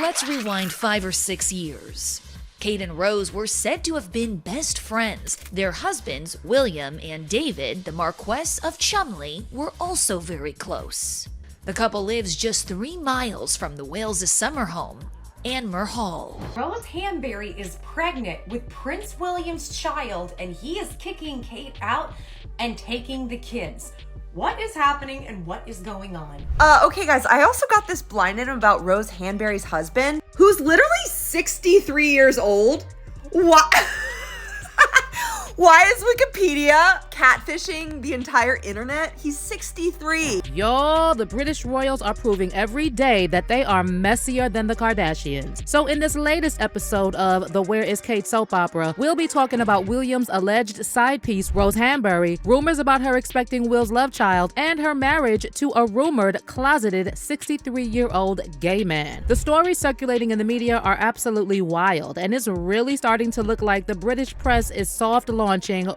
let's rewind 5 or 6 years. Kate and Rose were said to have been best friends. Their husbands, William and David, the Marquess of Cholmondeley, were also very close. The couple lives just 3 miles from the Wales' summer home, Anmer Hall. Rose Hanbury is pregnant with Prince William's child, and he is kicking Kate out and taking the kids. What is happening and what is going on? Okay guys, I also got this blind item about Rose Hanbury's husband, who's literally 63 years old. What? Why is Wikipedia catfishing the entire internet? He's 63. Y'all, the British royals are proving every day that they are messier than the Kardashians. So in this latest episode of the Where Is Kate soap opera, we'll be talking about William's alleged side piece, Rose Hanbury, rumors about her expecting Will's love child, and her marriage to a rumored closeted 63-year-old gay man. The stories circulating in the media are absolutely wild, and it's really starting to look like the British press is soft launching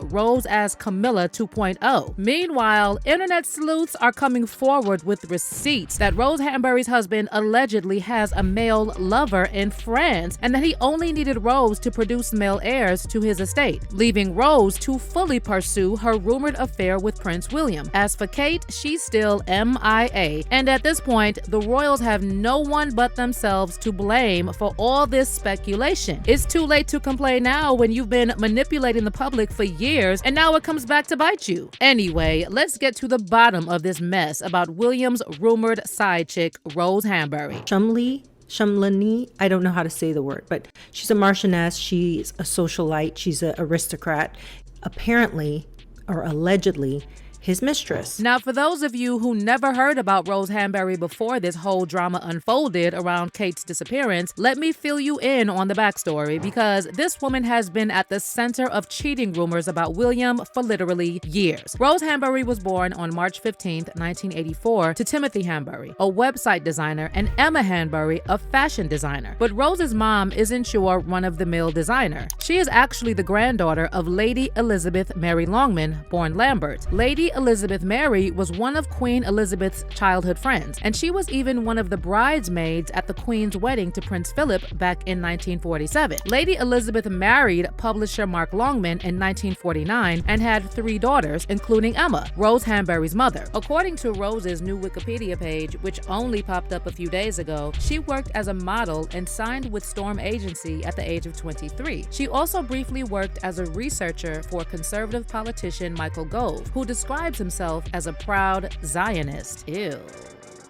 Rose as Camilla 2.0. Meanwhile, internet sleuths are coming forward with receipts that Rose Hanbury's husband allegedly has a male lover in France and that he only needed Rose to produce male heirs to his estate, leaving Rose to fully pursue her rumored affair with Prince William. As for Kate, she's still MIA, and at this point, the royals have no one but themselves to blame for all this speculation. It's too late to complain now when you've been manipulating the public for years, and now it comes back to bite you. Anyway, let's get to the bottom of this mess about William's rumored side chick, Rose Hanbury. Cholmondeley, I don't know how to say the word, but she's a Marchioness, she's a socialite, she's an aristocrat. Apparently, or allegedly, his mistress. Now, for those of you who never heard about Rose Hanbury before this whole drama unfolded around Kate's disappearance, let me fill you in on the backstory, because this woman has been at the center of cheating rumors about William for literally years. Rose Hanbury was born on March 15th, 1984 to Timothy Hanbury, a website designer, and Emma Hanbury, a fashion designer. But Rose's mom isn't your run-of-the-mill designer. She is actually the granddaughter of Lady Elizabeth Mary Longman, born Lambert. Lady Elizabeth Mary was one of Queen Elizabeth's childhood friends, and she was even one of the bridesmaids at the Queen's wedding to Prince Philip back in 1947. Lady Elizabeth married publisher Mark Longman in 1949 and had 3 daughters, including Emma, Rose Hanbury's mother. According to Rose's new Wikipedia page, which only popped up a few days ago, she worked as a model and signed with Storm Agency at the age of 23. She also briefly worked as a researcher for conservative politician Michael Gove, who described himself as a proud Zionist. Ew.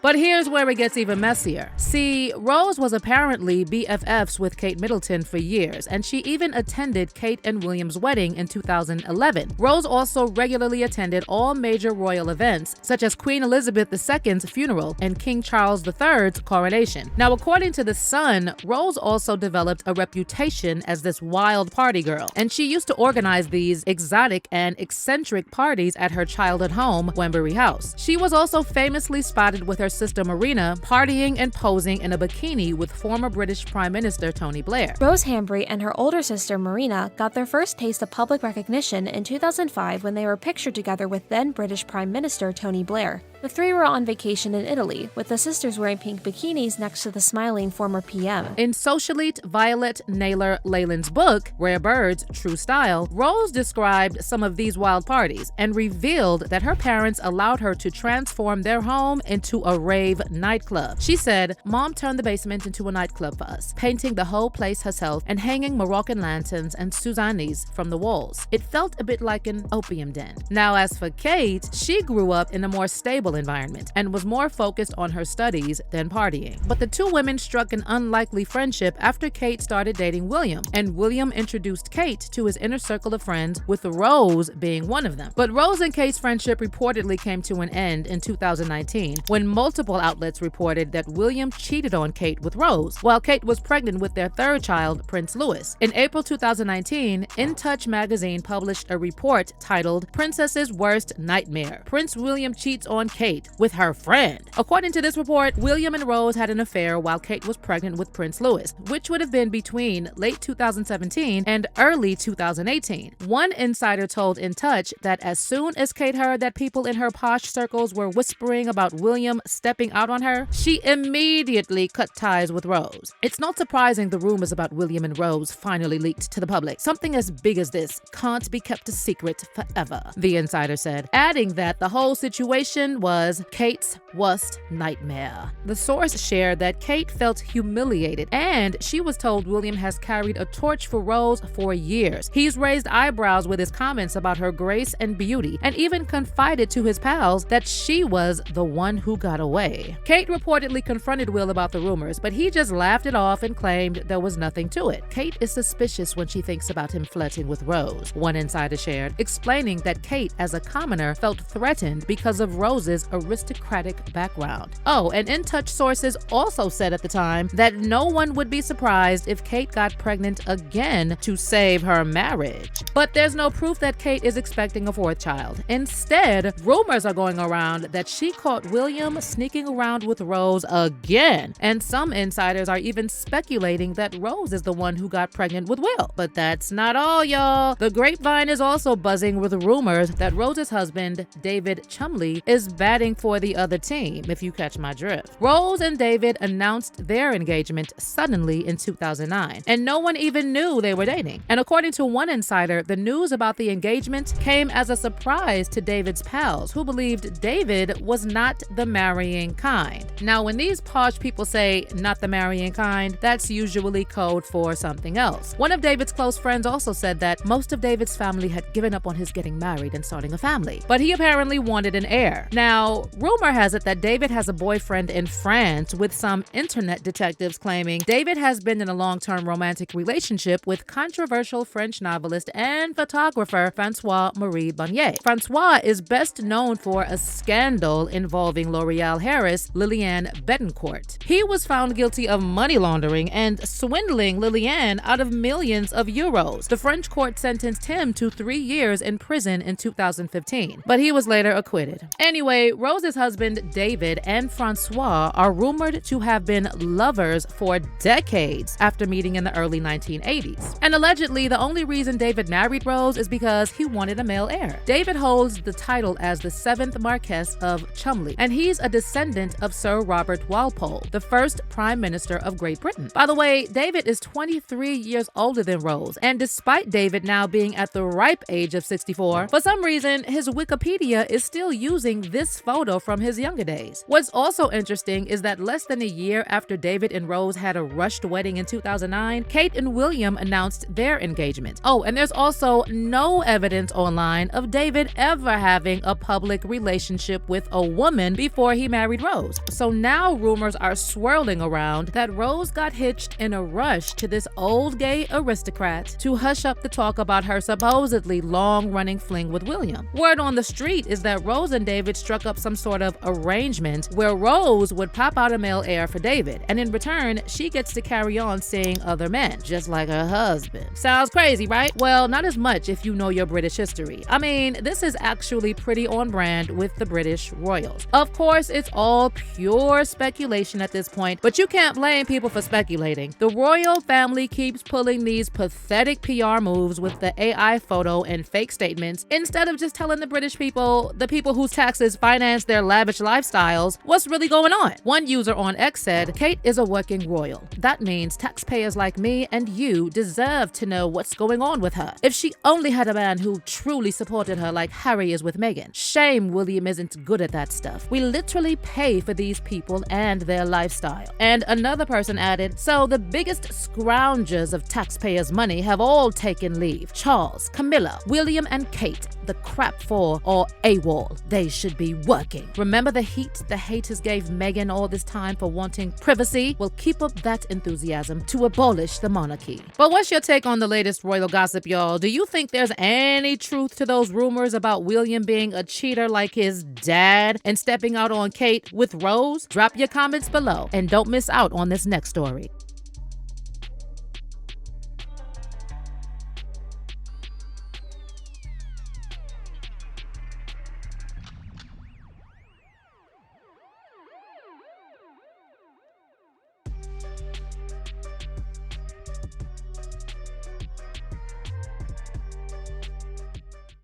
But here's where it gets even messier. See, Rose was apparently BFFs with Kate Middleton for years, and she even attended Kate and William's wedding in 2011. Rose also regularly attended all major royal events, such as Queen Elizabeth II's funeral and King Charles III's coronation. Now, according to The Sun, Rose also developed a reputation as this wild party girl, and she used to organize these exotic and eccentric parties at her childhood home, Wembury House. She was also famously spotted with her sister Marina partying and posing in a bikini with former British Prime Minister Tony Blair. Rose Hanbury and her older sister Marina got their first taste of public recognition in 2005 when they were pictured together with then British Prime Minister Tony Blair. The 3 were on vacation in Italy, with the sisters wearing pink bikinis next to the smiling former PM. In socialite Violet Naylor Leyland's book, Rare Birds, True Style, Rose described some of these wild parties and revealed that her parents allowed her to transform their home into a rave nightclub. She said, "Mom turned the basement into a nightclub for us, painting the whole place herself and hanging Moroccan lanterns and Suzannes from the walls. It felt a bit like an opium den." Now, as for Kate, she grew up in a more stable environment and was more focused on her studies than partying. But the 2 women struck an unlikely friendship after Kate started dating William, and William introduced Kate to his inner circle of friends, with Rose being one of them. But Rose and Kate's friendship reportedly came to an end in 2019 when multiple outlets reported that William cheated on Kate with Rose, while Kate was pregnant with their 3rd child, Prince Louis. In April 2019, In Touch magazine published a report titled "Princess's Worst Nightmare. Prince William Cheats on Kate with her friend. According to this report, William and Rose had an affair while Kate was pregnant with Prince Louis, which would have been between late 2017 and early 2018. One insider told In Touch that as soon as Kate heard that people in her posh circles were whispering about William stepping out on her, she immediately cut ties with Rose. It's not surprising the rumors about William and Rose finally leaked to the public. Something as big as this can't be kept a secret forever, the insider said, adding that the whole situation was Kate's worst nightmare. The source shared that Kate felt humiliated, and she was told William has carried a torch for Rose for years. He's raised eyebrows with his comments about her grace and beauty, and even confided to his pals that she was the one who got away. Kate reportedly confronted Will about the rumors, but he just laughed it off and claimed there was nothing to it. Kate is suspicious when she thinks about him flirting with Rose, one insider shared, explaining that Kate, as a commoner, felt threatened because of Rose's aristocratic background. Oh, and In Touch sources also said at the time that no one would be surprised if Kate got pregnant again to save her marriage. But there's no proof that Kate is expecting a fourth child. Instead, rumors are going around that she caught William sneaking around with Rose again, and some insiders are even speculating that Rose is the one who got pregnant with Will. But that's not all, y'all. The grapevine is also buzzing with rumors that Rose's husband, David Chumley, is batting for the other team, if you catch my drift. Rose and David announced their engagement suddenly in 2009, and no one even knew they were dating. And according to one insider, the news about the engagement came as a surprise to David's pals, who believed David was not the marrying kind. Now, when these posh people say not the marrying kind, that's usually code for something else. One of David's close friends also said that most of David's family had given up on his getting married and starting a family, but he apparently wanted an heir. Now, rumor has it that David has a boyfriend in France, with some internet detectives claiming David has been in a long-term romantic relationship with controversial French novelist and photographer François-Marie Bonnier. François is best known for a scandal involving L'Oreal heiress Liliane Bettencourt. He was found guilty of money laundering and swindling Liliane out of millions of euros. The French court sentenced him to 3 years in prison in 2015, but he was later acquitted. Anyway, Rose's husband David and François are rumored to have been lovers for decades after meeting in the early 1980s. And allegedly, the only reason David married Rose is because he wanted a male heir. David holds the title as the 7th Marquess of Cholmondeley, and he's a descendant of Sir Robert Walpole, the first Prime Minister of Great Britain. By the way, David is 23 years older than Rose, and despite David now being at the ripe age of 64, for some reason, his Wikipedia is still using this photo from his younger days. What's also interesting is that less than a year after David and Rose had a rushed wedding in 2009, Kate and William announced their engagement. Oh, and there's also no evidence online of David ever having a public relationship with a woman before he married Rose. So now rumors are swirling around that Rose got hitched in a rush to this old gay aristocrat to hush up the talk about her supposedly long-running fling with William. Word on the street is that Rose and David struck up some sort of arrangement where Rose would pop out a male heir for David, and in return, she gets to carry on seeing other men, just like her husband. Sounds crazy, right? Well, not as much if you know your British history. I mean, this is actually pretty on brand with the British royals. Of course, it's all pure speculation at this point, but you can't blame people for speculating. The royal family keeps pulling these pathetic PR moves with the AI photo and fake statements instead of just telling the British people, the people whose taxes finance their lavish lifestyles, what's really going on. One user on X said, "Kate is a working royal. That means taxpayers like me and you deserve to know what's going on with her. If she only had a man who truly supported her like Harry is with Meghan. Shame William isn't good at that stuff. We literally pay for these people and their lifestyle." And another person added, "So the biggest scroungers of taxpayers' money have all taken leave. Charles, Camilla, William and Kate, the crap for or AWOL. They should be working. Remember the heat the haters gave Meghan all this time for wanting privacy? Well, keep up that enthusiasm to abolish the monarchy." But what's your take on the latest royal gossip, y'all? Do you think there's any truth to those rumors about William being a cheater like his dad and stepping out on Kate with Rose? Drop your comments below and don't miss out on this next story.